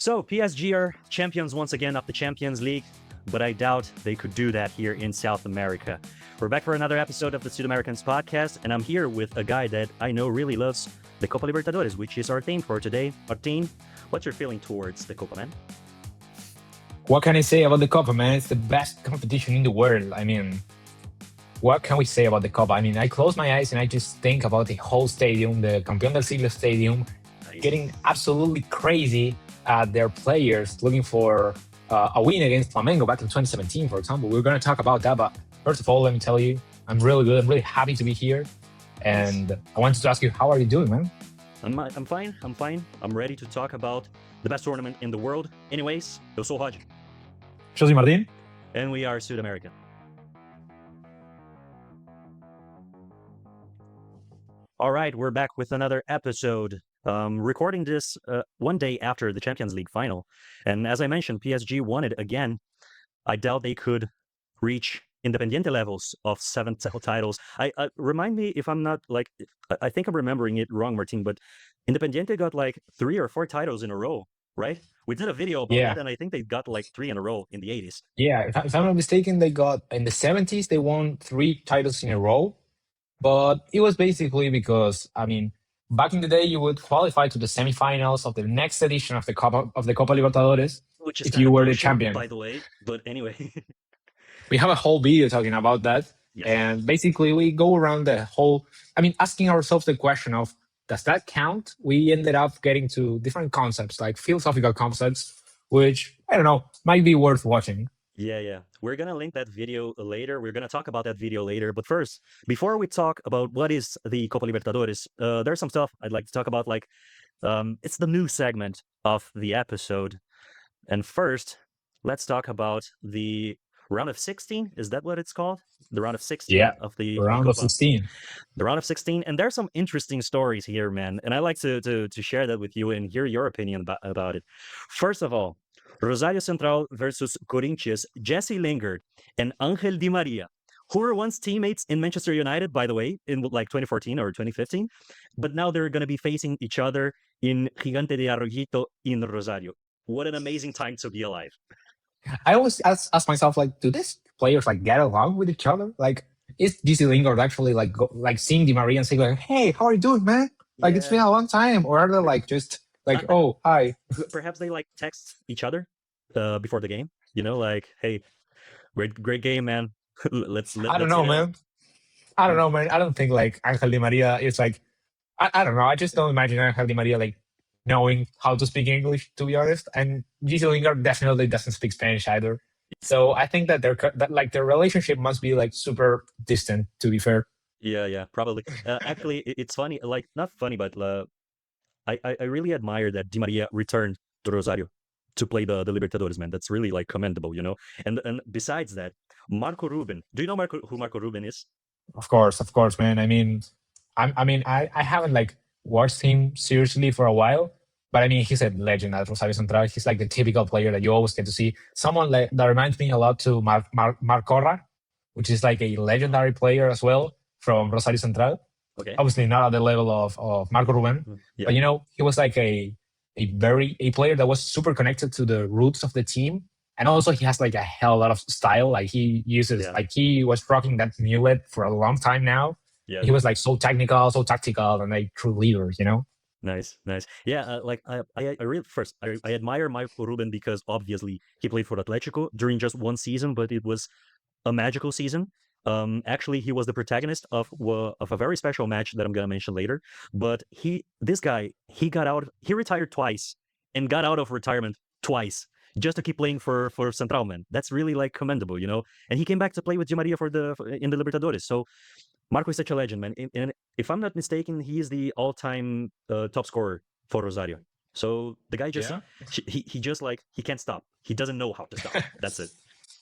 So PSG are champions once again of the Champions League, but I doubt they could do that here in South America. We're back for another episode of the Sudamericans Podcast, and I'm here with a guy that I know really loves the Copa Libertadores, which is our theme for today. Martin, what's your feeling towards the Copa, man? What can I say about the Copa, man? It's the best competition in the world. I mean, what can we say about the Copa? I mean, I close my eyes and I just think about the whole stadium, the Campeón del Siglo stadium, getting absolutely crazy at their players looking for a win against Flamengo back in 2017, for example. We're going to talk about that, but first of all, let me tell you, I'm really good. I'm really happy to be here. And I wanted to ask you, how are you doing, man? I'm fine. I'm ready to talk about the best tournament in the world. Anyways, eu sou o Roger. José Martin. And we are Sudamerican. All right, we're back with another episode. Recording this one day after the Champions League final. And as I mentioned, PSG won it again. I doubt they could reach Independiente levels of 7 titles. I remind me if I'm not like, I think I'm remembering it wrong, Martin, but Independiente got like 3 or 4 titles in a row, right? We did a video about that, and I think they got like 3 in a row in the 80s. Yeah, if I'm not mistaken, they got in the 70s, they won 3 titles in a row. But it was basically because, I mean, back in the day, you would qualify to the semifinals of the next edition of the Copa Libertadores, which is if you were the champion. By the way, but anyway. We have a whole video talking about that. Yes. And basically, we go around the whole, asking ourselves the question of, does that count? We ended up getting to different concepts, like philosophical concepts, which, I don't know, might be worth watching. Yeah. We're going to link that video later. We're going to talk about that video later. But first, before we talk about what is the Copa Libertadores, there's some stuff I'd like to talk about. Like, it's the new segment of the episode. And first, let's talk about the round of 16. Is that what it's called? The round of 16 of the round Copa. of 16. The round of 16. And there's some interesting stories here, man. And I like to share that with you and hear your opinion about it. First of all, Rosario Central versus Corinthians, Jesse Lingard and Angel Di Maria, who were once teammates in Manchester United, by the way, in like 2014 or 2015. But now they're going to be facing each other in Gigante de Arroyito in Rosario. What an amazing time to be alive. I always ask myself, like, do these players like get along with each other? Like, is Jesse Lingard actually like seeing Di Maria and saying like, hey, how are you doing, man? Like, it's been a long time. Or are they like just like, oh, hi? Perhaps they like text each other before the game. You know, like, hey, great game, man. I don't know, man. I don't think like Angel Di Maria is like, I don't know. I just don't imagine Angel Di Maria like knowing how to speak English, to be honest. And Jesse Lingard definitely doesn't speak Spanish either. So I think that their relationship must be like super distant, to be fair. Yeah, probably. Actually, it's funny. Like, not funny, but I really admire that Di Maria returned to Rosario to play the Libertadores, man. That's really like commendable, you know. And besides that, Marco Ruben. Do you know who Marco Ruben is? Of course, man. I haven't like watched him seriously for a while, but I mean, he's a legend at Rosario Central. He's like the typical player that you always get to see. Someone like that reminds me a lot to Marc Corra, which is like a legendary player as well from Rosario Central. Okay. Obviously not at the level of Marco Ruben, but you know, he was like a player that was super connected to the roots of the team. And also he has like a hell lot of style. Like he uses, like he was rocking that mullet for a long time now. Yeah. He was like so technical, so tactical, and like true leader, you know? Nice. Yeah, like I really first I admire Marco Ruben because obviously he played for Atletico during just one season, but it was a magical season. Actually, he was the protagonist of a very special match that I'm gonna mention later. But he retired twice and got out of retirement twice just to keep playing for Central, man. That's really like commendable, you know. And he came back to play with Di Maria in the Libertadores. So Marco is such a legend, man. And if I'm not mistaken, he is the all-time top scorer for Rosario. So the guy just he just like he can't stop. He doesn't know how to stop. That's it.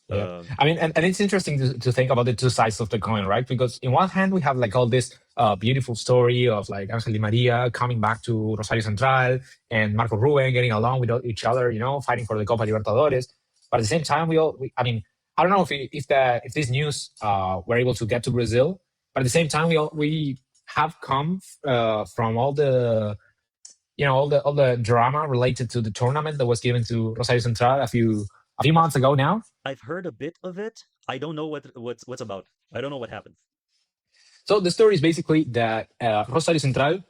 Yeah. I mean, and it's interesting to think about the two sides of the coin, right? Because in one hand, we have like all this beautiful story of like Angel Di Maria coming back to Rosario Central and Marco Ruben getting along with each other, you know, fighting for the Copa Libertadores. But at the same time, I don't know if this news were able to get to Brazil, but at the same time, we have come from all the all the drama related to the tournament that was given to Rosario Central a few months ago now. I've heard a bit of it. I don't know what's about. I don't know what happened. So the story is basically that Rosario Central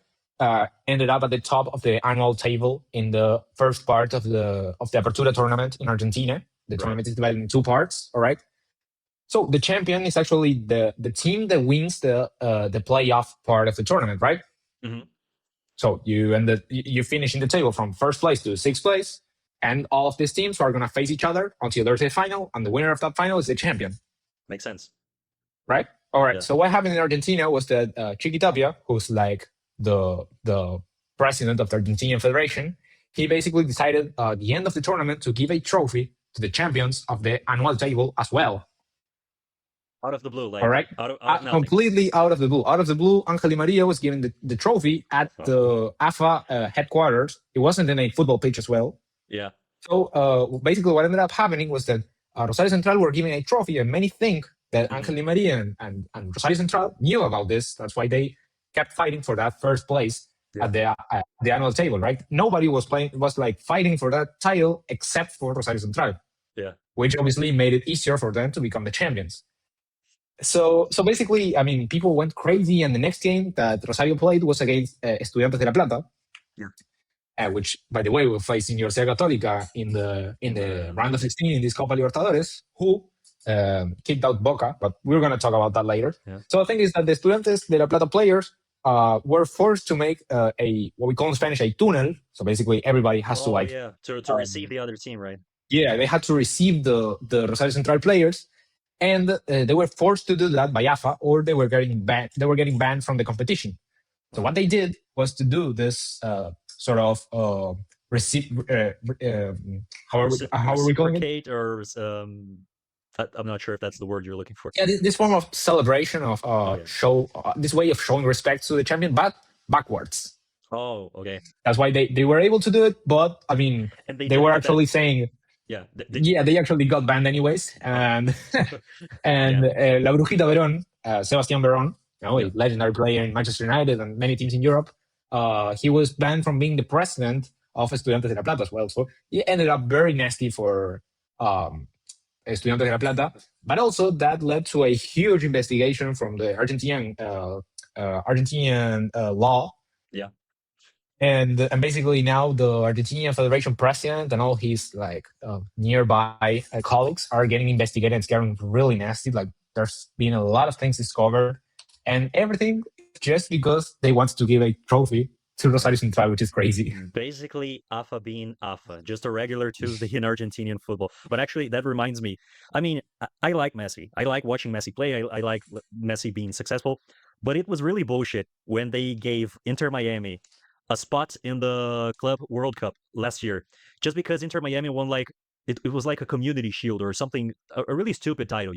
ended up at the top of the annual table in the first part of the Apertura tournament in Argentina. The Right. tournament is divided in two parts. All right. So the champion is actually the team that wins the playoff part of the tournament, right? Hmm. So you finish in the table from first place to sixth place, and all of these teams are gonna face each other until there's a final, and the winner of that final is the champion, Makes sense. right? All right. Yeah. So what happened in Argentina was that Chiqui Tapia, who's like the president of the Argentinian Federation, he basically decided at the end of the tournament to give a trophy to the champions of the annual table as well. Out of the blue, like All right. out of nothing. Completely out of the blue. Out of the blue, Angel Di Maria was given the trophy at the AFA headquarters. It wasn't in a football pitch as well. Yeah. So basically, what ended up happening was that Rosario Central were given a trophy, and many think that Mhm. Angel Di Maria and Rosario Central knew about this. That's why they kept fighting for that first place Yeah. at the annual table, right? Nobody was like fighting for that title except for Rosario Central. Yeah. Which obviously made it easier for them to become the champions. So basically, I mean, people went crazy, and the next game that Rosario played was against Estudiantes de La Plata, which, by the way, will face Universidad Católica in the round of 16 in this Copa Libertadores, who kicked out Boca, but we're going to talk about that later. Yeah. So the thing is that the Estudiantes de La Plata players were forced to make what we call in Spanish a túnel. So basically, everybody has to to receive the other team, right? Yeah, they had to receive the Rosario Central players, and they were forced to do that by AFA, or they were getting banned. They were getting banned from the competition. So what they did was to do this sort of how are we calling it? Or I'm not sure if that's the word you're looking for. Yeah, this form of celebration of show this way of showing respect to the champion, but backwards. Oh, okay. That's why they were able to do it, but I mean, they were actually saying. Yeah. They actually got banned anyways, and La Brujita Verón, Sebastián Verón, a legendary player in Manchester United and many teams in Europe, he was banned from being the president of Estudiantes de La Plata as well. So it ended up very nasty for Estudiantes de La Plata, but also that led to a huge investigation from the Argentinian law. Yeah. And basically now the Argentinian Federation president and all his nearby colleagues are getting investigated. It's getting really nasty. Like there's been a lot of things discovered, and everything just because they want to give a trophy to Rosario Central, which is crazy. Basically, AFA being AFA, just a regular Tuesday in Argentinian football. But actually, that reminds me. I mean, I like Messi. I like watching Messi play. I like Messi being successful. But it was really bullshit when they gave Inter Miami a spot in the Club World Cup last year, just because Inter Miami won it was like a community shield or something, a really stupid title,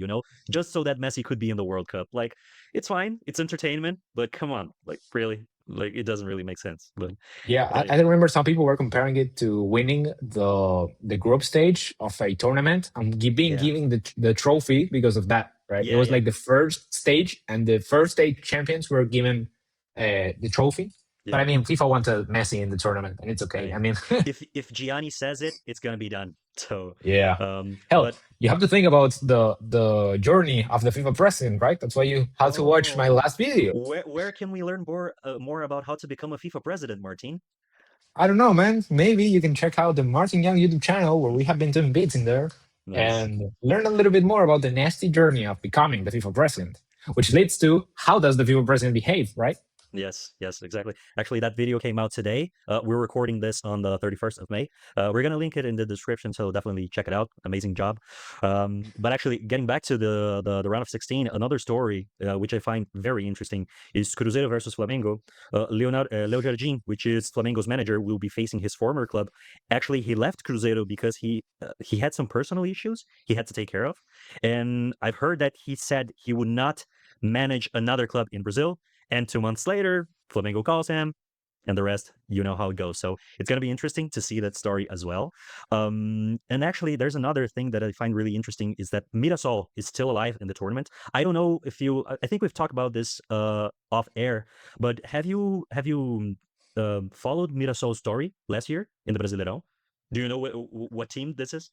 just so that Messi could be in the World Cup. Like, it's fine, it's entertainment, but come on, like really, like it doesn't really make sense. But yeah, I remember some people were comparing it to winning the group stage of a tournament and giving the trophy because of that, right? It was like the first stage, and the first stage champions were given the trophy. But I mean, FIFA wanted Messi in the tournament, and it's okay. I mean, if Gianni says it, it's gonna be done. So yeah, hell, you have to think about the journey of the FIFA president, right? That's why you have to watch my last video. Where can we learn more about how to become a FIFA president, Martin? I don't know, man. Maybe you can check out the Martin Young YouTube channel where we have been doing bits in there and learn a little bit more about the nasty journey of becoming the FIFA president, which leads to how does the FIFA president behave, right? Yes, exactly. Actually, that video came out today. We're recording this on the 31st of May. We're going to link it in the description, so definitely check it out. Amazing job. But actually, getting back to the round of 16, another story, which I find very interesting, is Cruzeiro versus Flamengo. Leo Jardim, which is Flamengo's manager, will be facing his former club. Actually, he left Cruzeiro because he had some personal issues he had to take care of. And I've heard that he said he would not manage another club in Brazil. And 2 months later, Flamengo calls him, and the rest, you know how it goes. So it's going to be interesting to see that story as well. And actually, there's another thing that I find really interesting is that Mirassol is still alive in the tournament. I don't know if I think we've talked about this off air, but have you followed Mirasol's story last year in the Brasileirão. Do you know what team this is?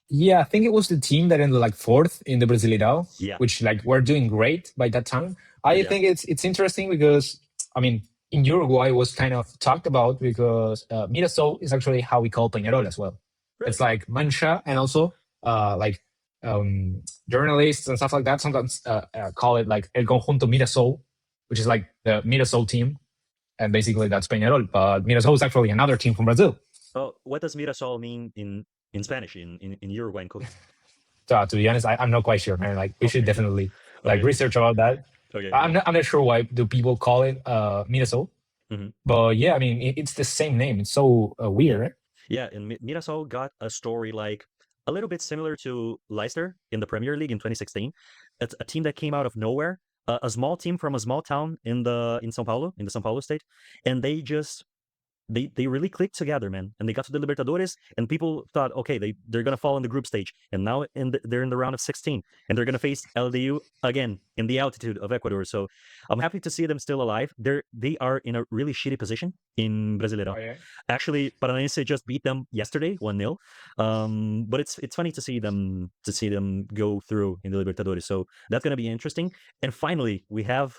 Yeah, I think it was the team that ended like fourth in the Brasileirão, Yeah, which like were doing great by that time. I yeah, think it's interesting because I mean in Uruguay it was kind of talked about because Mirasol is actually how we call Peñarol as well. really. It's like Mancha and also like journalists and stuff like that sometimes call it like El Conjunto Mirasol, which is like the Mirasol team, and basically that's Peñarol. But Mirasol is actually another team from Brazil. Oh, what does Mirasol mean in Spanish in Uruguayan cooking? So, to be honest, I'm not quite sure, man. Like we should Okay, definitely like okay, research about that. okay, I'm okay. not sure why do people call it Minnesota, Hmm. but yeah, I mean it's the same name. It's so Yeah, weird, right? yeah. And Mirasol got a story like a little bit similar to Leicester in the Premier League in 2016. It's a team that came out of nowhere, a small team from a small town in São Paulo, in the São Paulo state, and they really clicked together, man. And they got to the Libertadores, and people thought, okay, they're gonna fall in the group stage, and now they're in the round of 16, and they're gonna face LDU again in the altitude of Ecuador. So I'm happy to see them still alive. They are in a really shitty position in Brasileirão. Oh yeah. Actually, Paranaense just beat them yesterday, 1-0. But it's funny to see them go through in the Libertadores. So that's gonna be interesting. And finally, we have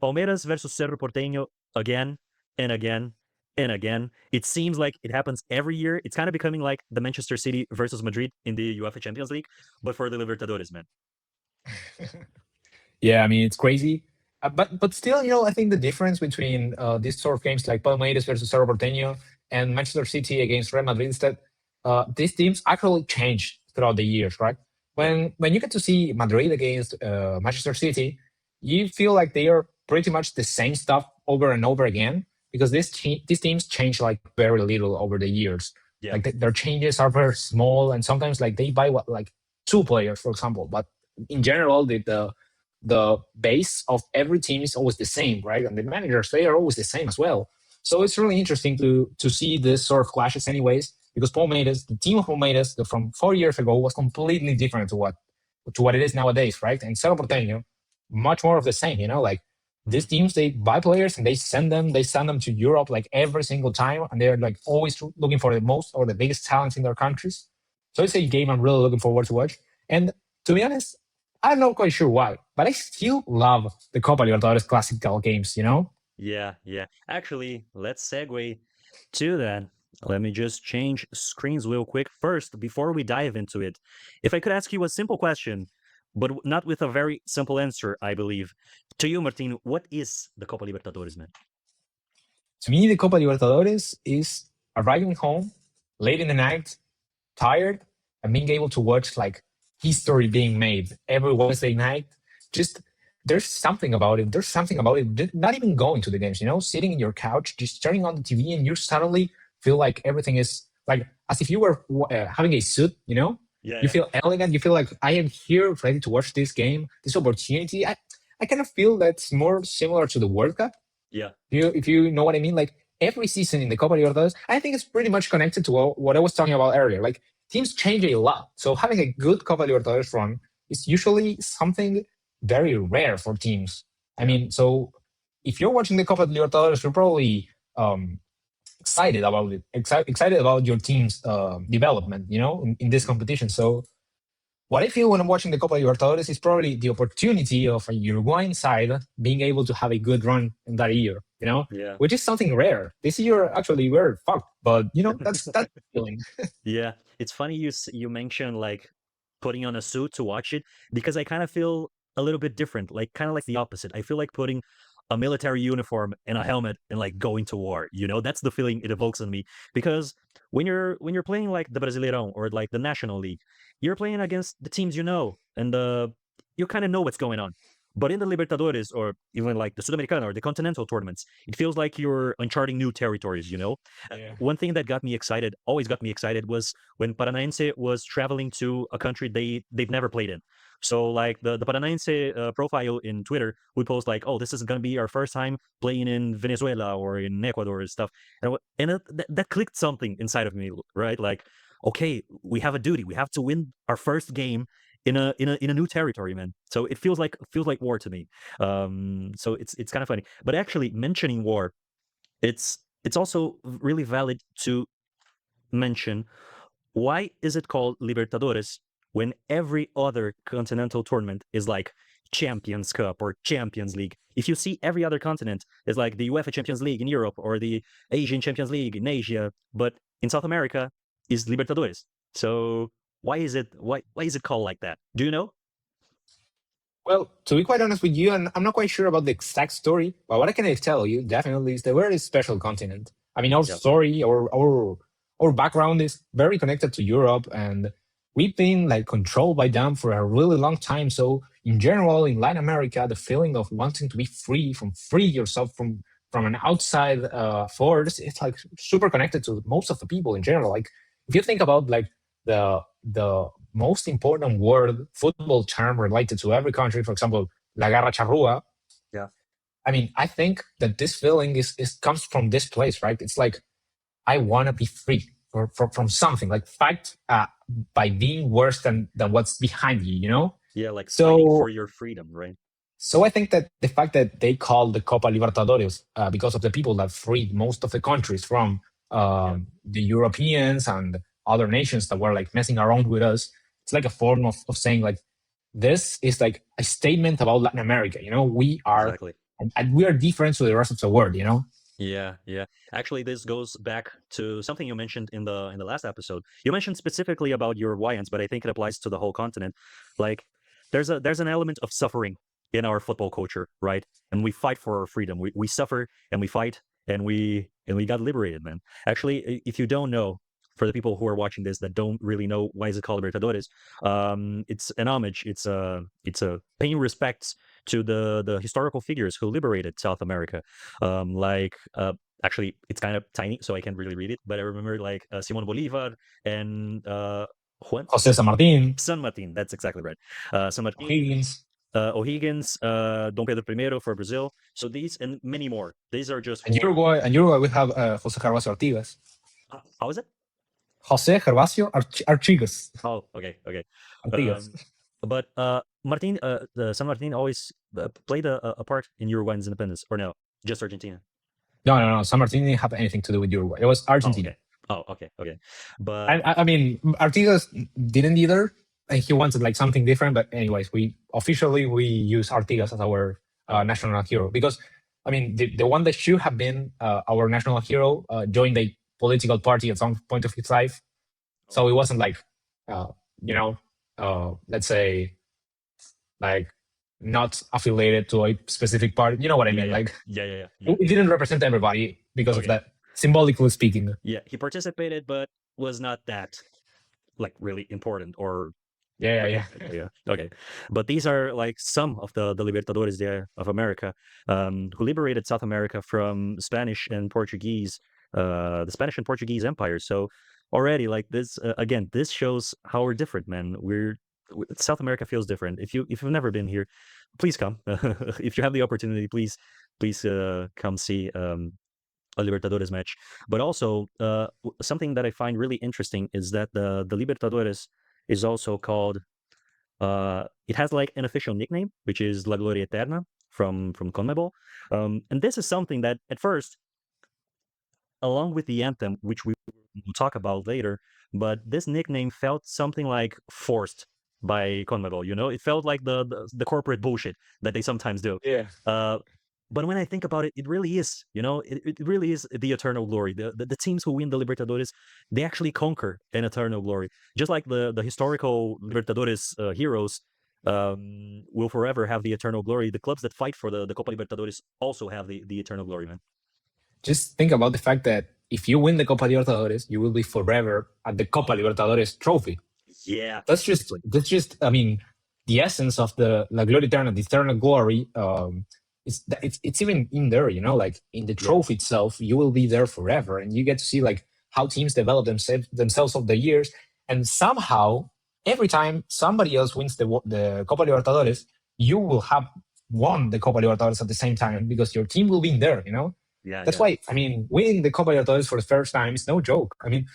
Palmeiras versus Cerro Porteño again and again and again. It seems like it happens every year. It's kind of becoming like the Manchester City versus Madrid in the UEFA Champions League, but for the Libertadores, man. Yeah, I mean it's crazy, but still, I think the difference between these sort of games like Palmeiras versus Cerro Porteño and Manchester City against Real Madrid is that these teams actually change throughout the years, right? Yeah, When you get to see Madrid against Manchester City, you feel like they are pretty much the same stuff over and over again because these teams change like very little over the years. yeah, Like their changes are very small, and sometimes like they buy what like two players, for example, but in general the base of every team is always the same, right? And the managers, they are always the same as well. So it's really interesting to see this sort of clashes, anyways, because Palmeiras, the team of Palmeiras from 4 years ago was completely different to what it is nowadays, right? And Cerro Porteño, much more of the same, like these mhm, teams they buy players and they send them to Europe like every single time, and they're like always looking for the most or the biggest talents in their countries. So it's a game I'm really looking forward to watch. And to be honest, I'm not quite sure why, but I still love the Copa Libertadores classical games. yeah, yeah. Actually, let's segue to that. Let me just change screens real quick. First, before we dive into it, if I could ask you a simple question, but not with a very simple answer, I believe. To you, Martin, what is the Copa Libertadores, man? To me, the Copa Libertadores is arriving home late in the night, tired, and being able to watch like history being made every Wednesday night. Just there's something about it. There's something about it. Not even going to the games, sitting in your couch, just turning on the TV, and you suddenly feel like everything is like as if you were having a suit. Yeah, You yeah, feel elegant. You feel like I am here, ready to watch this game, this opportunity. I kind of feel that's more similar to the World Cup yeah, if you know what I mean, like every season in the Copa Libertadores, I think it's pretty much connected to what I was talking about earlier. Like teams change a lot, so having a good Copa Libertadores run is usually something very rare for teams. I yeah. mean, so if you're watching the Copa Libertadores, you're probably excited about it, excited about your team's development, in this competition. So what I feel when I'm watching the Copa Libertadores is probably the opportunity of a Uruguayan side being able to have a good run in that year, Yeah. which is something rare. This year, actually, we're fucked, but that's the feeling. Yeah, it's funny you mentioned like putting on a suit to watch it because I kind of feel a little bit different, like kind of like the opposite. I feel like putting a military uniform and a helmet and like going to war. That's the feeling it evokes in me because when you're playing like the Brasileirão or like the National League, you're playing against the teams and you kind of know what's going on. But in the Libertadores or even like the Sudamericana or the continental tournaments, it feels like you're uncharting new territories. Yeah. One thing that got me excited, always got me excited, was when Paranaense was traveling to a country they've never played in. So like the Paranaense profile in Twitter would post like, "Oh, this is gonna be our first time playing in Venezuela or in Ecuador and stuff," and that clicked something inside of me, right? Like, okay, we have a duty. We have to win our first game in a new territory, man. So it feels like war to me. So it's kind of funny. But actually, mentioning war, it's it's also really valid to mention, why is it called Libertadores when every other continental tournament is like Champions Cup or Champions League? If you see every other continent is like the UEFA Champions League in Europe or the Asian Champions League in Asia, but in South America is Libertadores. So why is it called like that? Do you know? Well, to be quite honest with you, and I'm not quite sure about the exact story, but what I can tell you definitely is the very special continent. I mean, our Yeah, story, our background is very connected to Europe, and we've been like controlled by them for a really long time. So, in general, in Latin America, the feeling of wanting to be free yourself from an outside force, it's like super connected to most of the people in general. Like, if you think about like the most important word football term related to every country, for example, la garra charrua. yeah, I mean, I think that this feeling is comes from this place, right? It's like I want to be free from something, like fight by being worse than what's behind you, you know? yeah, like fighting for So your freedom, right? so I think that the fact that they call the Copa Libertadores because of the people that freed most of the countries from Yeah, the Europeans and other nations that were like messing around with us, it's like a form of saying like this is like a statement about Latin America. You know, we are exactly. and we are different to the rest of the world. You know, Yeah, yeah. Actually, this goes back to something you mentioned in the last episode. You mentioned specifically about Uruguayans, but I think it applies to the whole continent. Like, there's an element of suffering in our football culture, right? And we fight for our freedom. We suffer and we fight and we got liberated, man. Actually, if you don't know, for the people who are watching this that don't really know why is it called Libertadores, it's an homage. It's a paying respects to the historical figures who liberated South America. Like actually it's kind of tiny, so I can't really read it, but I remember like Simon Bolivar and Juan Jose San Martin, San Martin. That's exactly right. San Martin, Higgins, O'Higgins, Dom Pedro I for Brazil. So these and many more. These are just and four. Uruguay we have Jose Gervasio Artigas, How is it? Jose Gervasio Artigas, Oh, okay, okay. Artigas. Um, but Martin, the San Martin always played a part in Uruguay's independence, or no, just Argentina. No. San Martin didn't have anything to do with Uruguay. It was Oh, Argentina. okay. Oh, okay, okay. But I mean, Artigas didn't either, and he wanted like something different. But anyways, we use Artigas as our okay, national hero because I mean the one that should have been our national hero joined a political party at some point of his life, so it okay. wasn't like uh, you know let's say like not affiliated to a specific party. You know what I Yeah, mean? yeah, Like yeah, yeah, yeah, yeah. it didn't represent everybody because of Okay. that, symbolically speaking. Yeah, he participated, but was not that like really important or Yeah, like yeah, okay, yeah, okay. But these are like some of the Libertadores there of America, who liberated South America from Spanish and Portuguese, the Spanish and Portuguese empires. So already like this again, this shows how we're different, man. South America feels different. If you've never been here, please come. If you have the opportunity, please come see a Libertadores match. But also, something that I find really interesting is that the Libertadores is also called. It has like an official nickname, which is La Gloria Eterna from CONMEBOL, and this is something that at first, along with the anthem, which we will talk about later, but this nickname felt something like forced by CONMEBOL. You know, it felt like the corporate bullshit that they sometimes do. yeah. Uh, but when I think about it, it really is, you know, it really is the eternal glory. The teams who win the Libertadores, they actually conquer an eternal glory. Just like the historical Libertadores heroes will forever have the eternal glory. The clubs that fight for the Copa Libertadores also have the eternal glory, man. Just think about the fact that if you win the Copa Libertadores, you will be forever at the Copa Libertadores trophy. Yeah, That's exactly. just I mean the essence of the La Gloria Eterna, the eternal glory. It's even in there, you know, like in the Yeah, trophy itself, you will be there forever, and you get to see like how teams develop themselves over the years, and somehow every time somebody else wins the Copa Libertadores, you will have won the Copa Libertadores at the same time because your team will be in there, you know. yeah, That's yeah. why I mean winning the Copa Libertadores for the first time is no joke. I mean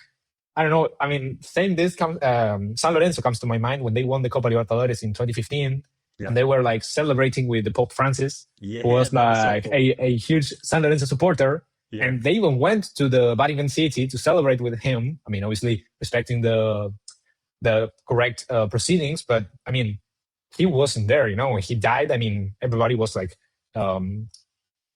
I don't know. I mean, saying this comes, San Lorenzo comes to my mind when they won the Copa Libertadores in 2015, Yeah. and they were like celebrating with the Pope Francis, who Yeah, was that was so like cool. a huge San Lorenzo supporter. Yeah. and they even went to the Vatican City to celebrate with him. I mean, obviously respecting the correct proceedings, but I mean, he wasn't there. When he died, I mean, everybody was like, um,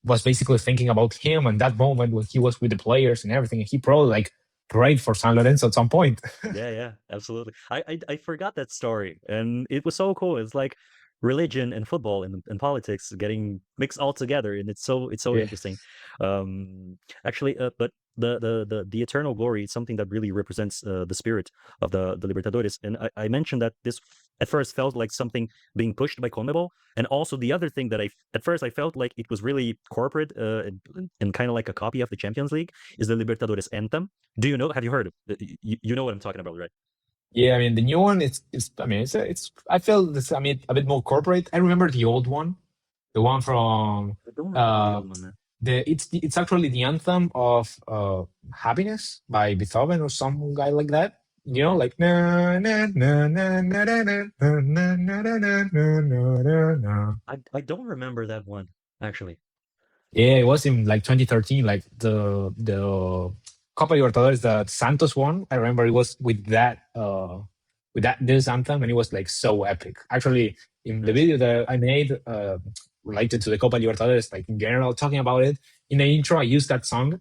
was basically thinking about him and that moment when he was with the players and everything. And he probably like prayed for San Lorenzo at some point. Yeah, yeah, absolutely. I forgot that story, and it was so cool. It's like religion and football and politics getting mixed all together, and it's so Yeah. interesting. Actually, but the eternal glory is something that really represents the spirit of the Libertadores. And I mentioned that this at first felt like something being pushed by CONMEBOL, and also the other thing that at first I felt like it was really corporate and kind of like a copy of the Champions League is the Libertadores anthem. Do you know? Have you heard of? You know what I'm talking about, right? Yeah, I mean the new one. It's. I mean, it's. I feel this. I mean, a bit more corporate. I remember the old one, the one from I don't remember the uh old one, man. it's actually the anthem of happiness by Beethoven or some guy like that. Okay. Like na na na na na na na na na na na na na na na. I don't remember that one actually. Yeah, it was in like 2013, like the Copa Libertadores that Santos won. I remember it was with that this anthem, and it was like so epic. Actually, in the Nice. video that I made related to the Copa Libertadores, like in general, talking about it in the intro, I used that song,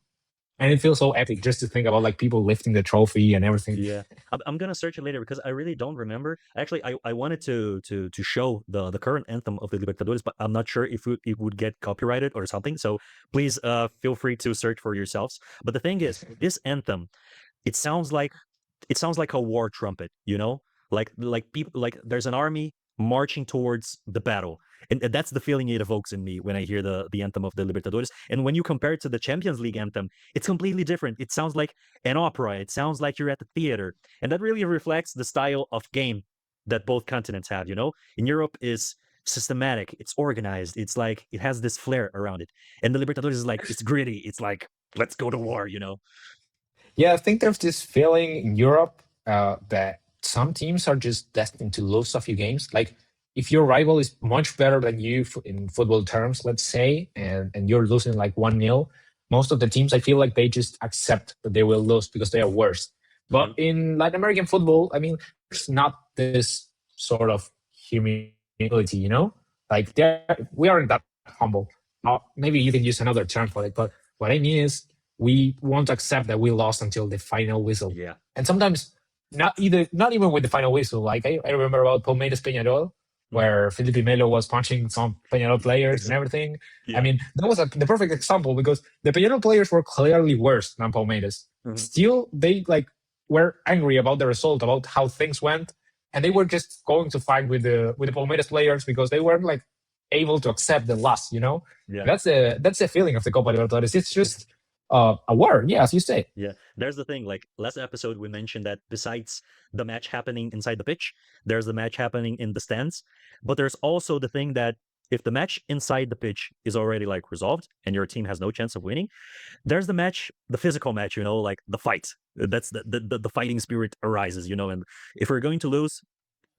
and it feels so epic just to think about like people lifting the trophy and everything. Yeah, I'm gonna search it later because I really don't remember. Actually, I wanted to show the current anthem of the Libertadores, but I'm not sure if it would get copyrighted or something. So please feel free to search for yourselves. But the thing is, this anthem, it sounds like it sounds like a war trumpet, like people like there's an army marching towards the battle, and that's the feeling it evokes in me when I hear the anthem of the Libertadores. And when you compare it to the Champions League anthem, it's completely different. It sounds like an opera. It sounds like you're at the theater, and that really reflects the style of game that both continents have. In Europe is systematic, it's organized, it's like it has this flair around it, and the Libertadores is like it's gritty. It's like let's go to war. Yeah, I think there's this feeling in Europe that some teams are just destined to lose a few games. Like if your rival is much better than you in football terms, let's say, and you're losing like 1-0, most of the teams I feel like they just accept that they will lose because they are worse. But Hmm. in Latin American football, I mean, there's not this sort of humility, Like we aren't that humble. Maybe you can use another term for it, but what I mean is we won't accept that we lost until the final whistle. Yeah. And sometimes not even with the final whistle. Like I remember about Palmeiras Peñarol, Hmm. where Felipe Melo was punching some Peñarol players and everything. I Yeah. mean, that was the perfect example because the Peñarol players were clearly worse than Palmeiras. Hmm. Still, they like were angry about the result, about how things went, and they were just going to fight with the Palmeiras players because they weren't like able to accept the loss. Yeah. That's the feeling of the Copa Libertadores. It's just a war, yeah, as you say. Yeah, there's the thing. Like last episode, we mentioned that besides the match happening inside the pitch, there's the match happening in the stands. But there's also the thing that if the match inside the pitch is already like resolved and your team has no chance of winning, there's the match, the physical match. Like the fight. That's the fighting spirit arises. And if we're going to lose,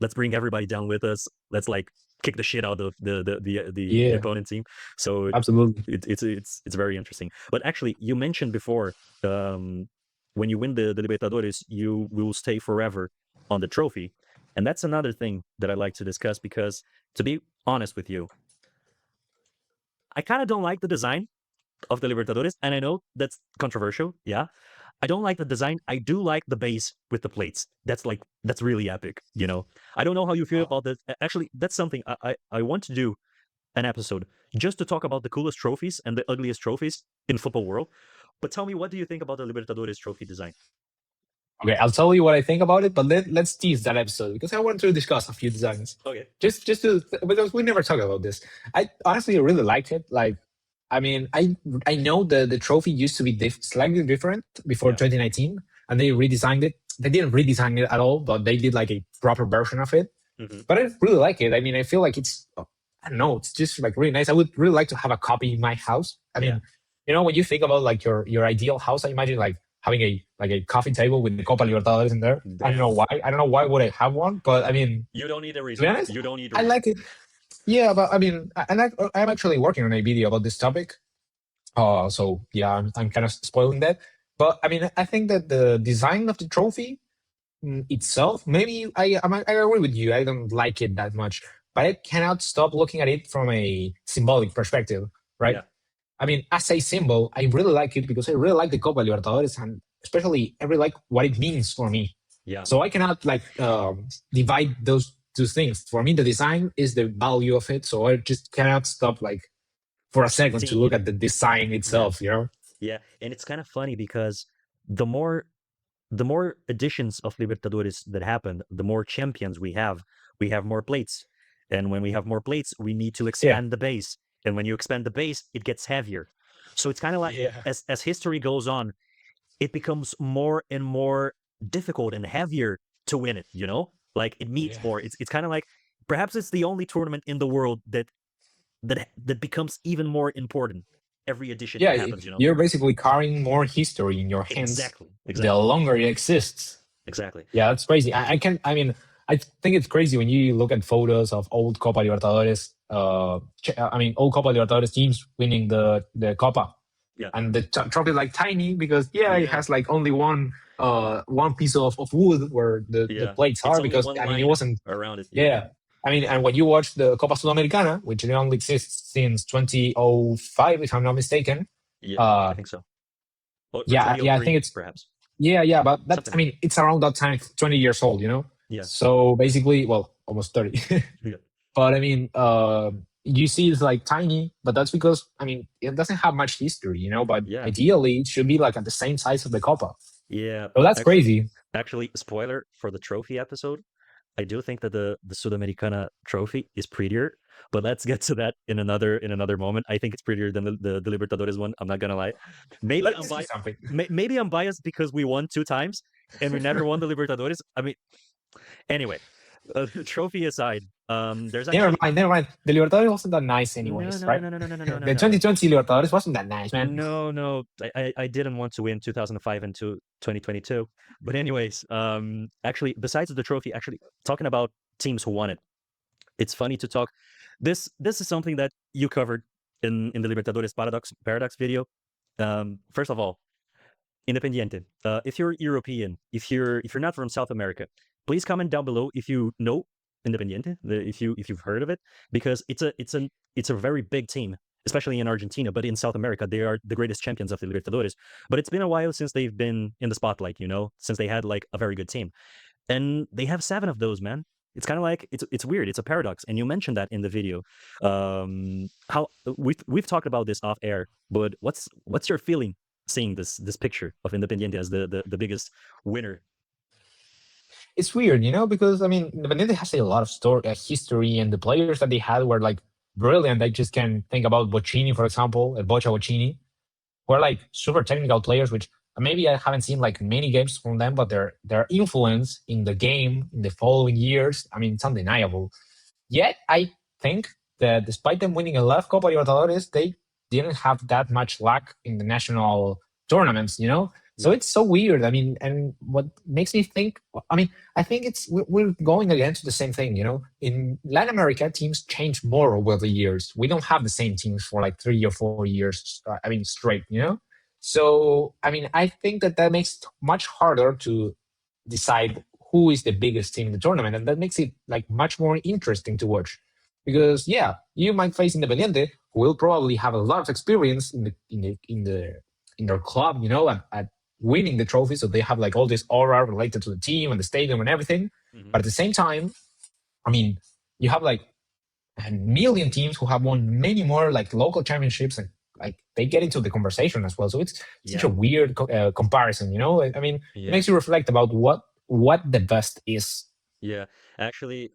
let's bring everybody down with us. Let's like kick the shit out of the Yeah, opponent team. So absolutely. it's very interesting. But actually, you mentioned before, when you win the Libertadores, you will stay forever on the trophy, and that's another thing that I like to discuss because, to be honest with you, I kind of don't like the design of the Libertadores, and I know that's controversial. Yeah, I don't like the design. I do like the base with the plates. That's really epic. I don't know how you feel about this. Actually, that's something I want to do an episode just to talk about the coolest trophies and the ugliest trophies in football world. But tell me, what do you think about the Libertadores trophy design? Okay, I'll tell you what I think about it, but let's tease that episode because I want to discuss a few designs. Okay. Just to because we never talk about this. I honestly really liked it. Like, I mean, I know the trophy used to be slightly different before Yeah. 2019, and they redesigned it. They didn't redesign it at all, but they did like a proper version of it. Hmm. But I really like it. I mean, I feel like it's I don't know, it's just like really nice. I would really like to have a copy in my house. I Yeah. mean, when you think about like your ideal house, I imagine like having a coffee table with the Copa Libertadores in there. I don't know Damn. why. I don't know why would I have one, but I mean, You don't need a to be reason. honest, You don't need a I reason. like it. Yeah, but I mean, I'm actually working on a video about this topic. So yeah, I'm kind of spoiling that. But I mean, I think that the design of the trophy itself, maybe I agree with you. I don't like it that much, but I cannot stop looking at it from a symbolic perspective, right? Yeah, I mean, as a symbol, I really like it because I really like the Copa Libertadores, and especially I really like what it means for me. yeah. So I cannot like divide those two things. For me, the design is the value of it. So I just cannot stop like for a second to Seeing look it. at the design Yeah, itself. You know? yeah. And it's kind of funny because the more the more editions of Libertadores that happen, the more champions we have more plates. And when we have more plates, we need to Yeah. expand the base. And when you expand the base, it gets heavier. So it's kind of like Yeah. as history goes on, it becomes more and more difficult and heavier to win it, you know? Like it means Yeah. more. It's kind of like perhaps it's the only tournament in the world that becomes even more important every edition Yeah, it happens, you know? you're basically carrying more history in your hands Exactly. the Exactly. longer it exists. Exactly. Yeah, that's crazy. I can. I mean, I think it's crazy when you look at photos of old Copa Libertadores. I mean, old Copa Libertadores teams winning the Copa, Yeah. and the trophy is like tiny because yeah, it Yeah. has like only one piece of wood where the Yeah. plates It's are only because one I mean it line wasn't. around it. Yeah. Yeah, I mean, and when you watch the Copa Sudamericana, which only exists since 2005, if I'm not mistaken, Yeah. I uh, think so. Or yeah, I think 2003, it's perhaps. yeah, but that's Something I like that. mean, it's around that time, 20 years old, you know. Yeah. So basically, well, almost 30. Yeah. But I mean, you see, it's like tiny, but that's because I mean, it doesn't have much history, you know. But Yeah. ideally, it should be like at the same size of the Copa. Yeah. So that's crazy. Actually, spoiler for the trophy episode. I do think that the Sudamericana trophy is prettier, but let's get to that in another moment. I think it's prettier than the Libertadores one. I'm not gonna lie. Maybe Let me I'm see biased. something. Maybe I'm biased because we won two times and we never won the Libertadores. I mean, anyway, trophy aside, there's Never actually mind, never mind. The Libertadores wasn't that nice, no, anyways, no, no, right? no, no, no, no, no, no, The no, no. 2020 Libertadores wasn't that nice, man. No, no, I didn't want to win 2005 and 2022. But anyways, actually, besides the trophy, actually talking about teams who won it, it's funny to talk. This is something that you covered in the Libertadores paradox video. First of all, Independiente. If you're European, if you're not from South America, please comment down below if you know Independiente, if you've heard of it, because it's a very big team, especially in Argentina. But in South America, they are the greatest champions of the Libertadores. But it's been a while since they've been in the spotlight, you know, since they had like a very good team, and they have seven of those, man. It's kind of like it's weird. It's a paradox, and you mentioned that in the video. How we've talked about this off air, but what's your feeling seeing this picture of Independiente as the biggest winner? It's weird, you know, because I mean, Independiente has a lot of history, and the players that they had were like brilliant. I just can think about Bocini, for example, Bocha Bocini, who are like super technical players, which maybe I haven't seen like many games from them, but their influence in the game in the following years, I mean, it's undeniable. Yet I think that despite them winning a lot of Copa Libertadores, they didn't have that much luck in the national tournaments, you know? So Yeah, it's so weird. I mean, and what makes me think, I mean, I think we're going against the same thing, you know? In Latin America, teams change more over the years. We don't have the same teams for like 3 or 4 years, I mean, straight, you know? So, I mean, I think that that makes it much harder to decide who is the biggest team in the tournament, and that makes it like much more interesting to watch. Because yeah, you might face Independiente, who will probably have a lot of experience in their club, you know, at winning the trophy, so they have like all this aura related to the team and the stadium and everything. hmm But at the same time, I mean, you have like a million teams who have won many more like local championships, and like they get into the conversation as well. So it's such yeah, a weird comparison, you know. I mean, it yeah, makes you reflect about what the best is. yeah. Actually,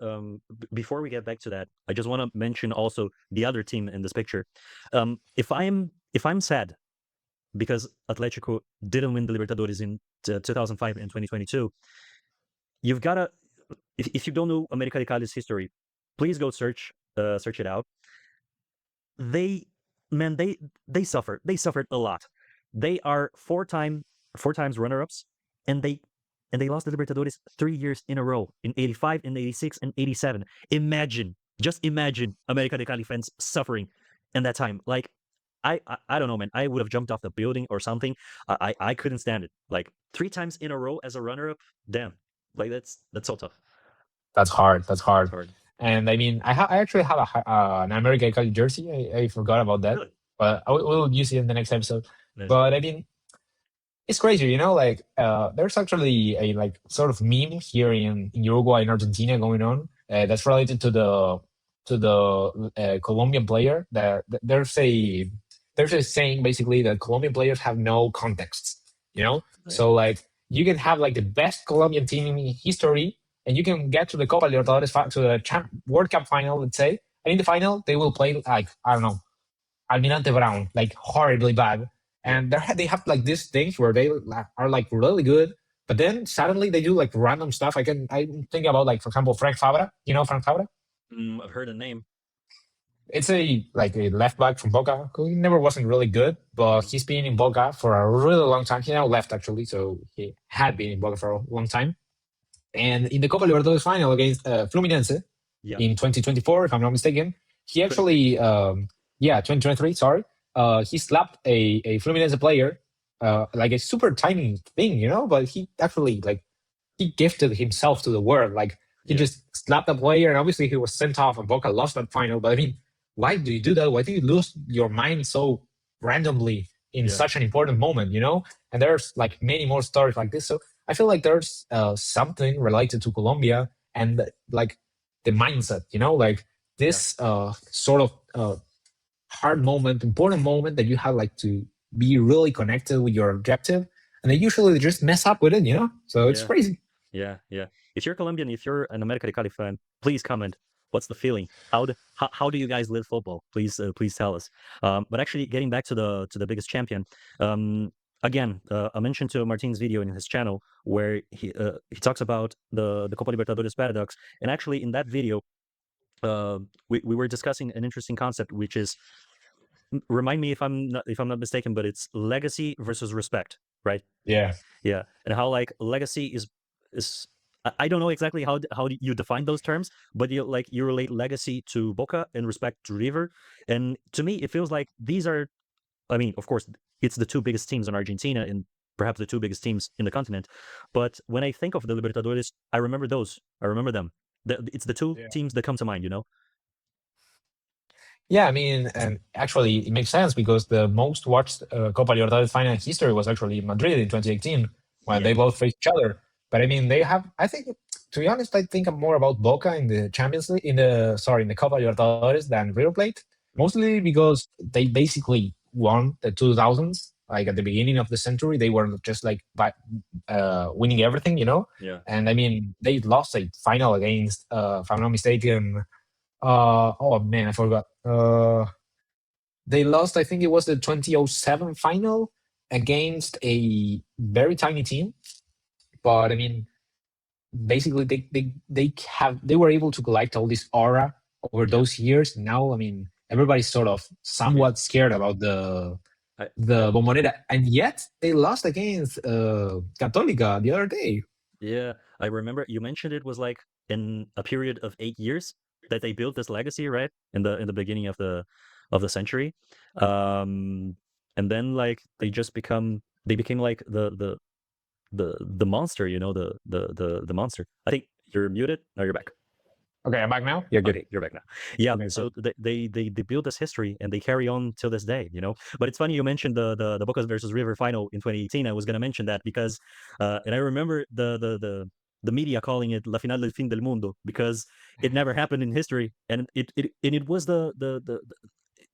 before we get back to that, I just want to mention also the other team in this picture. If I'm sad because Atletico didn't win the Libertadores in 2005 and 2022, you've got to, if you don't know America de Cali's history, please go search it out. They, man, they suffered a lot. They are four times runner-ups, and they lost the Libertadores 3 years in a row in 85 and 86 and 87. Imagine, just imagine America de Cali fans suffering in that time. Like I don't know, man. I would have jumped off the building or something. I couldn't stand it. Like 3 times in a row as a runner up. Damn, like that's so tough. That's hard. That's It's hard. hard. And I mean, I actually have an American Italy jersey. I forgot about that, Really? but we'll use it in the next episode. Nice. But I mean, it's crazy, like there's actually a like sort of meme here in Uruguay and Argentina going on that's related to the Colombian player. There's a saying basically that Colombian players have no context. Right. So like you can have like the best Colombian team in history, and you can get to the Copa Libertadores to the World Cup final, let's say, and in the final they will play like I don't know Almirante Brown, like horribly bad. Yeah. And they have like these things where they are like really good, but then suddenly they do like random stuff. I think about like for example Frank Fabra. You know Frank Fabra? I've heard the name. It's a left back from Boca who never wasn't really good, but Mhm. he's been in Boca for a really long time. He now left actually, so he had been in Boca for a long time. And in the Copa Libertadores final against Fluminense Yeah. in 2024, if I'm not mistaken, he 23. actually, yeah, 2023, sorry, he slapped a Fluminense player, like a super tiny thing, but he actually, like, he gifted himself to the world. Like, he Yeah. just slapped a player, and obviously he was sent off, and Boca lost that final. But I mean, why do you do that? Why do you lose your mind so randomly in Yeah. such an important moment, And there's like many more stories like this. So I feel like there's something related to Colombia and like the mindset, like Yeah. this sort of hard moment, important moment that you have like to be really connected with your objective. And they usually just mess up with it. So it's Yeah. crazy. Yeah. Yeah. If you're Colombian, if you're an America de Cali fan, please comment. What's the feeling? How do you guys live football? Please tell us. But actually, getting back to the biggest champion, um, again, I mentioned to Martin's video in his channel where he talks about the Copa Libertadores paradox, and actually in that video, we were discussing an interesting concept, which is remind me if I'm not mistaken, but it's legacy versus respect, right? Yeah. Yeah, and how like legacy is I don't know exactly how you define those terms, but you relate legacy to Boca and respect to River, and to me it feels like these are. I mean, of course, it's the two biggest teams in Argentina and perhaps the two biggest teams in the continent. But when I think of the Libertadores, I remember those. I remember them. It's the two Yeah. teams that come to mind. Yeah, I mean, and actually, it makes sense because the most watched Copa Libertadores final in history was actually Madrid in 2018 when Yeah, they both faced each other. But I mean, they have. I think, to be honest, I think I'm more about Boca in the Champions League, in the Copa Libertadores than River Plate, mhm, mostly because they basically won the 2000s. Like at the beginning of the century, they were just like winning everything. yeah, And I mean, they lost a final against, if I'm not mistaken, oh man, I forgot. They lost, I think it was the 2007 final against a very tiny team. But I mean, basically, they were able to collect all this aura over yeah, those years. Now, I mean, everybody's sort of yeah. somewhat scared about the I, I the Bombonera, and yet they lost against Católica the other day. Yeah, I remember you mentioned it was like in a period of 8 years that they built this legacy, right? In the beginning of the century, um, and then like they became like the monster, the monster. I think you're muted. No, you're back. Okay, I'm back now. Yeah, good. Okay, you're back now. Yeah, Okay, so perfect. they build this history and they carry on till this day, But it's funny you mentioned the Boca versus River final in 2018. I was gonna mention that because, and I remember the media calling it La Final del Fin del Mundo because it never happened in history, and it was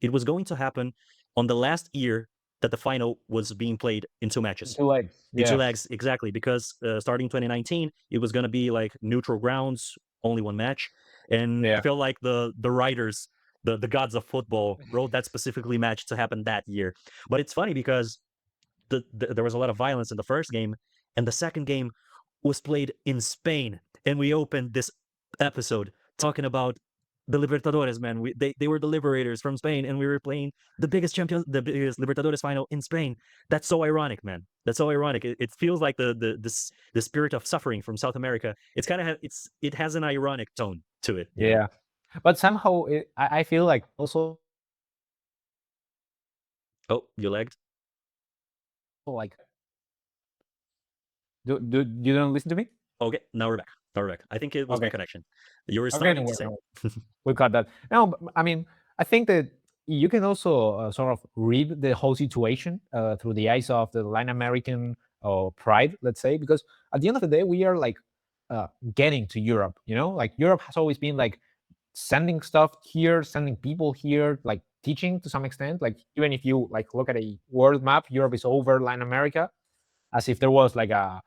it was going to happen on the last year that the final was being played in two matches. Two legs. In two Yeah, legs, exactly, because starting 2019, it was going to be like neutral grounds, only one match, and I yeah. feel like the writers, the gods of football, wrote that specifically match to happen that year. But it's funny because there was a lot of violence in the first game, and the second game was played in Spain, and we opened this episode talking about the Libertadores, man. They were the liberators from Spain, and we were playing the biggest Libertadores final in Spain. That's so ironic, man. That's so ironic. It feels like the spirit of suffering from South America. It's kind of it has an ironic tone to it. Yeah. But somehow I feel like also Oh, you lagged. Like, do you don't listen to me? Okay, now we're back. Now we're back. I think it was my Okay. connection. You were Okay, starting no to worries, say. no worries. We got that. No, I mean, I think that you can also sort of read the whole situation through the eyes of the Latin American pride, let's say, because at the end of the day, we are like uh, getting to Europe. You know, like Europe has always been like sending stuff here, sending people here, like teaching to some extent. Like even if you like look at a world map, Europe is over Latin America, as if there was like a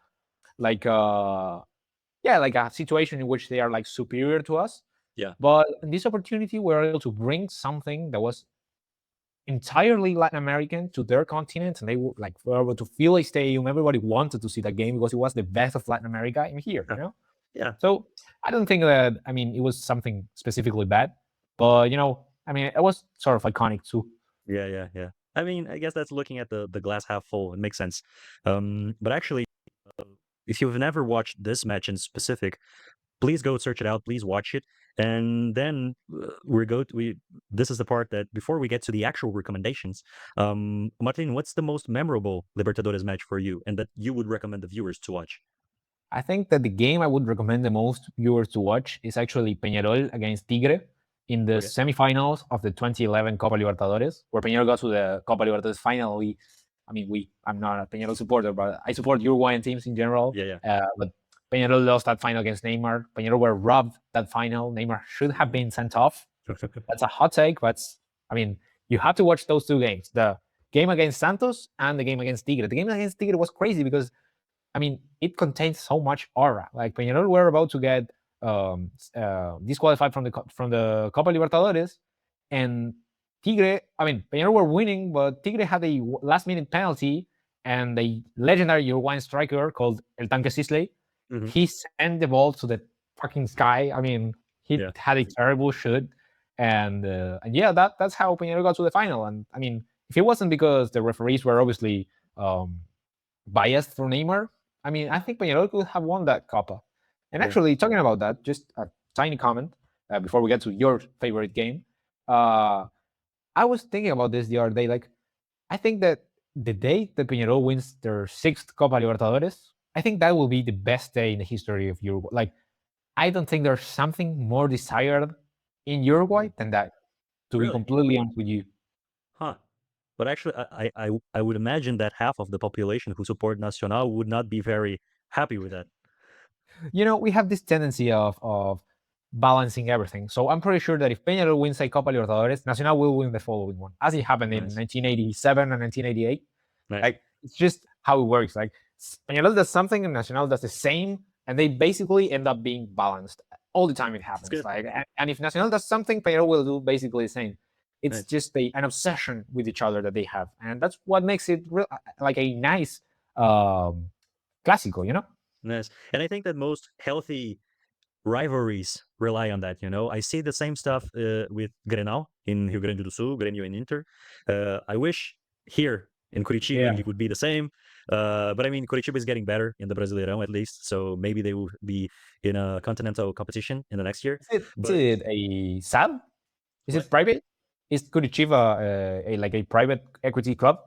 yeah, like a situation in which they are like superior to us. Yeah. But in this opportunity, we were able to bring something that was entirely Latin American to their continent, and they were like were able to fill a stadium. Everybody wanted to see that game because it was the best of Latin America in here, you know. Yeah. So I don't think that I mean it was something specifically bad, but you know, I mean it was sort of iconic too. Yeah. Yeah. Yeah. I mean, I guess that's looking at the glass half full. It makes sense. But actually, if you've never watched this match in specific, please go search it out. Please watch it, and then we. This is the part that before we get to the actual recommendations, Martin, what's the most memorable Libertadores match for you, and that you would recommend the viewers to watch? I think that the game I would recommend the most viewers to watch is actually Peñarol against Tigre in the Okay. semifinals of the 2011 Copa Libertadores, where Peñarol got to the Copa Libertadores finally. I mean, I'm not a Peñarol supporter, but I support Uruguayan teams in general. Yeah. Yeah. But Peñarol lost that final against Neymar. Peñarol were robbed that final. Neymar should have been sent off. That's a hot take, but I mean, you have to watch those two games: the game against Santos and the game against Tigre. The game against Tigre was crazy because I mean, it contains so much aura. Like Peñarol were about to get disqualified from the Copa Libertadores, and Tigre. I mean, Peñarol were winning, but Tigre had a last minute penalty, and the legendary Uruguayan striker called El Tanque Sisley, Hmm. he sent the ball to the fucking sky. I mean, he Yeah. had a terrible shoot, and yeah, that's how Peñarol got to the final. And I mean, if it wasn't because the referees were obviously um, biased for Neymar, I mean, I think Peñarol could have won that Copa. And Yeah. actually, talking about that, just a tiny comment before we get to your favorite game. Uh, I was thinking about this the other day. Like, I think that the day that Peñarol wins their sixth Copa Libertadores, I think that will be the best day in the history of Uruguay. Like, I don't think there's something more desired in Uruguay Mhm. than that. To be Really? completely honest with you, Huh. But actually, I would imagine that half of the population who support Nacional would not be very happy with that. you know, we have this tendency of balancing everything. So I'm pretty sure that if Peñarol wins a Copa Libertadores, Nacional will win the following one, as it happened in Nice. 1987 and 1988. Nice. Like it's just how it works. Like Peñarol does something and Nacional does the same, and they basically end up being balanced all the time. It It's happens. good. Like and if Nacional does something, Peñarol will do basically the same. It's Nice. just an obsession with each other that they have, and that's what makes it like a nice um, clásico. You know. Nice. And I think that most healthy rivalries rely on that. I see the same stuff with Grenal in Rio Grande do Sul, Grêmio and Inter. I wish here in Curitiba Yeah. it would be the same. But I mean, Curitiba is getting better in the Brasileirão at least, so maybe they will be in a continental competition in the next year. Is But it a SAD? Is what? it private? Is Curitiba a like a private equity club?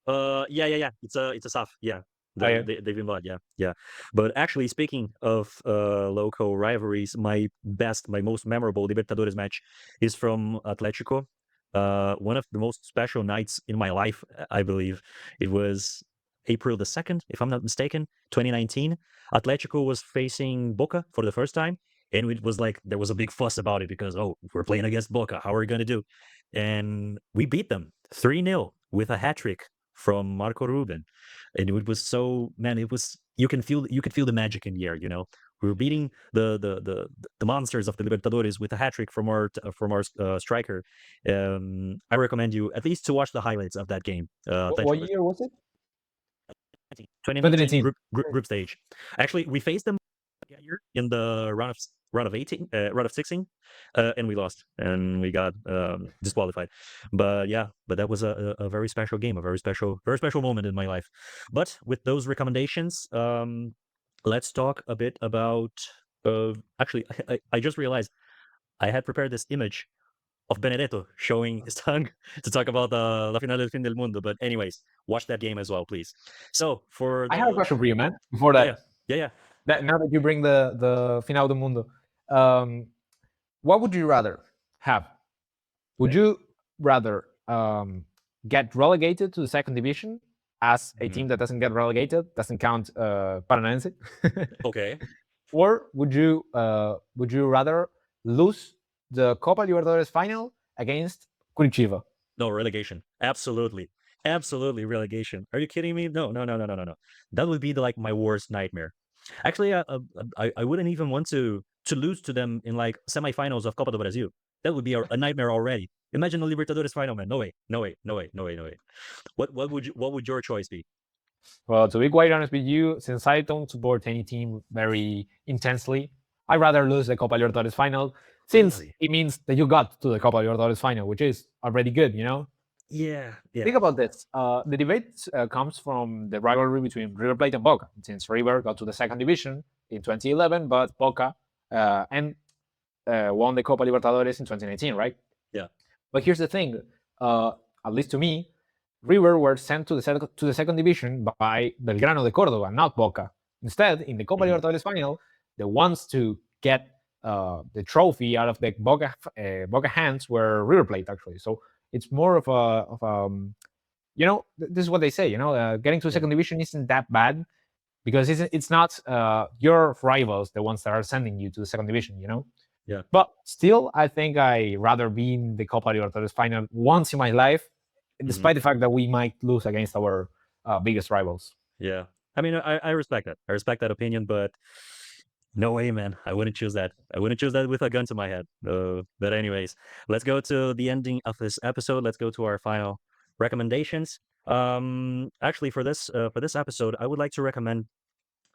Yeah, yeah, yeah. It's a SAF. Yeah, Oh yeah. they've been bought. Yeah, yeah. But actually, speaking of local rivalries, my most memorable Libertadores match is from Atletico. One of the most special nights in my life, I believe. It was April the 2nd, if I'm not mistaken, 2019. Atletico was facing Boca for the first time, and it was like there was a big fuss about it because we're playing against Boca. How are we gonna do? And we beat them 3-0 with a hat trick from Marco Ruben, and it was so man. It was you could feel the magic in the air. We were beating the monsters of the Libertadores with a hat trick from our striker. I recommend you at least to watch the highlights of that game. What Atletico year was it? 2019 2019. group stage. Actually, we faced them that year in the round of 16, and we lost and we got disqualified. But yeah, but that was a very special game, a very special moment in my life. But with those recommendations, let's talk a bit about. Actually, I just realized I had prepared this image of Benedetto showing his tongue to talk about La Finale del Fin del Mundo. But anyways, watch that game as well, please. So for I have a the question for you, man. Before yeah yeah that, yeah yeah now that you bring the Final del Mundo, um, what would you rather have? Would yeah. you rather get relegated to the second division as a Mhm. team that doesn't get relegated, doesn't count Paranense, Okay. or would you rather lose the Copa Libertadores final against Curitiba? No, relegation. Absolutely. Absolutely relegation. Are you kidding me? No, no, no, no, no, no, no. That would be like my worst nightmare. Actually, I wouldn't even want to lose to them in like semifinals of Copa do Brasil. That would be a nightmare already. Imagine the Libertadores final, man. No way, no way, no way, no way, no way. What would your choice be? Well, to be quite honest with you, since I don't support any team very intensely, I'd rather lose the Copa Libertadores final, since Really? it means that you got to the Copa Libertadores final, which is already good, you know? Yeah, yeah. Think about this. The debate comes from the rivalry between River Plate and Boca, since River got to the second division in 2011, but Boca and won the Copa Libertadores in 2019, right? Yeah. But here's the thing, uh, at least to me, River were sent to the second division by Belgrano de Córdoba, not Boca. Instead, in the Copa Hmm. Libertadores final, the ones to get the trophy out of the Boca hands were River Plate, actually. So it's more of this is what they say. Getting to Yeah. second division isn't that bad because it's not your rivals, the ones that are sending you to the second division. Yeah. But still, I think I rather be in the Copa Libertadores final once in my life, Hmm. despite the fact that we might lose against our biggest rivals. Yeah. I mean, I respect that. I respect that opinion, but no way, man. I wouldn't choose that. I wouldn't choose that with a gun to my head. But anyways, let's go to the ending of this episode. Let's go to our final recommendations. Actually, for this episode, I would like to recommend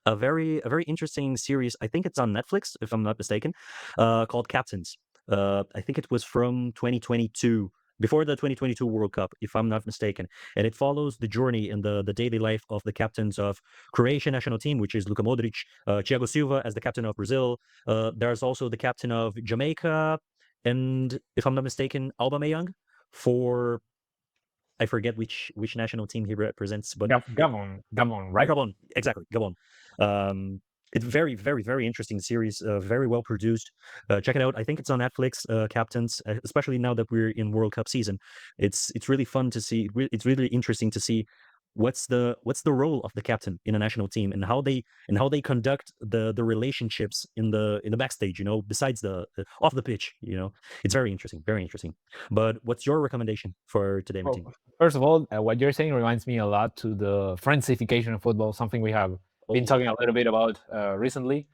a very interesting series. I think it's on Netflix, if I'm not mistaken, called Captains. I think it was from 2022, before the 2022 World Cup, if I'm not mistaken. And it follows the journey and the daily life of the captains of Croatia national team, which is Luka Modric, Thiago Silva as the captain of Brazil. There's also the captain of Jamaica, and if I'm not mistaken, Aubameyang for I forget which national team he represents, but Gabon, right? Gabon, exactly, Gabon. It's very, very, very interesting series. Very well produced. Check it out. I think it's on Netflix. Captains, especially now that we're in World Cup season, it's really fun to see. It's really interesting to see what's the role of the captain in a national team and how they conduct the relationships in the backstage. Besides the off the pitch. It's very interesting, very interesting. But what's your recommendation for today, Well, Martin? first of all, what you're saying reminds me a lot to the Francification of football, something we have been Oh, talking a little bit about recently.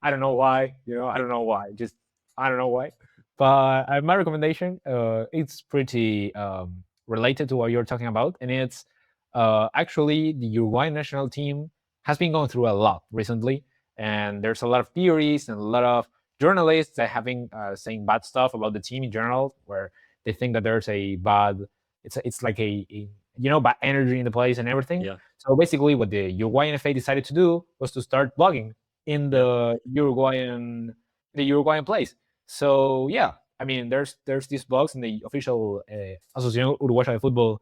I don't know why, I don't know why, just I don't know why. But my recommendation, it's pretty related to what you're talking about, and it's actually the Uruguayan national team has been going through a lot recently, and there's a lot of theories and a lot of journalists that have been saying bad stuff about the team in general, where they think that there's a bad it's like bad energy in the place and everything. yeah, So basically, what the Uruguayan FA decided to do was to start blogging in yeah, the Uruguayan place. So yeah, I mean, there's these blogs in the official Asociación Uruguaya de Fútbol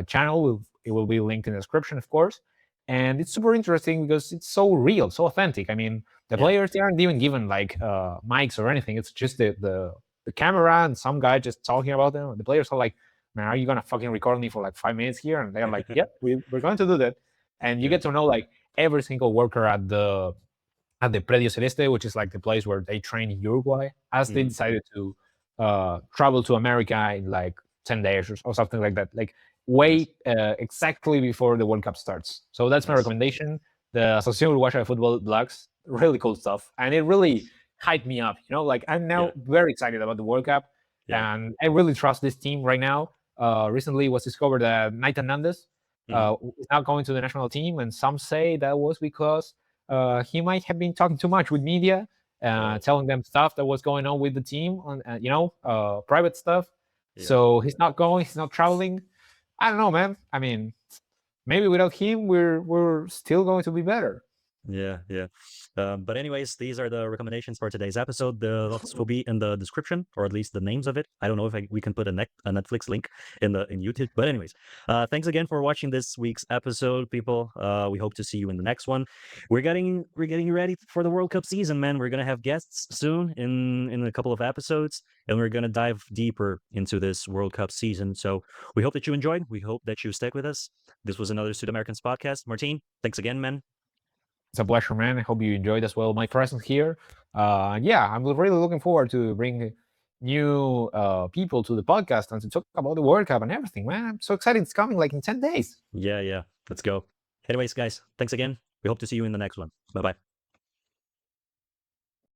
channel. It will be linked in the description, of course. And it's super interesting because it's so real, so authentic. I mean, the yeah, players they aren't even given like mics or anything. It's just the camera and some guy just talking about them. The players are like, man, are you gonna fucking record me for like 5 minutes here? And they're like, yep, we're going to do that. And you yeah, get to know like every single worker at the Predio Celeste, which is like the place where they train in Uruguay, as they hmm, decided to travel to America in like 10 days or something like that. Like way nice, exactly before the World Cup starts. So that's my nice, recommendation. The Asociación Uruguaya de Football blogs, really cool stuff. And it really hyped me up. Like I'm yeah, now very excited about the World Cup. yeah, And I really trust this team right now. Recently was discovered that Nathan Hernandez hmm, is now going to the national team, and some say that was because he might have been talking too much with media, oh, telling them stuff that was going on with the team on, private stuff. yeah, So he's not going, he's not traveling. I don't know, man. I mean, maybe without him, we're still going to be better. Yeah, yeah. But anyways, these are the recommendations for today's episode. The links will be in the description, or at least the names of it. I don't know if we can put a Netflix link in YouTube. But anyways, thanks again for watching this week's episode, people. We hope to see you in the next one. We're getting ready for the World Cup season, man. We're gonna have guests soon in a couple of episodes, and we're gonna dive deeper into this World Cup season. So we hope that you enjoyed. We hope that you stick with us. This was another Sudamericans podcast. Martin, thanks again, man. It's a pleasure, man. I hope you enjoyed as well my presence here. Yeah, I'm really looking forward to bring new people to the podcast and to talk about the World Cup and everything, man. I'm so excited. It's coming like in 10 days. Yeah, yeah. Let's go. Anyways, guys, thanks again. We hope to see you in the next one. Bye bye.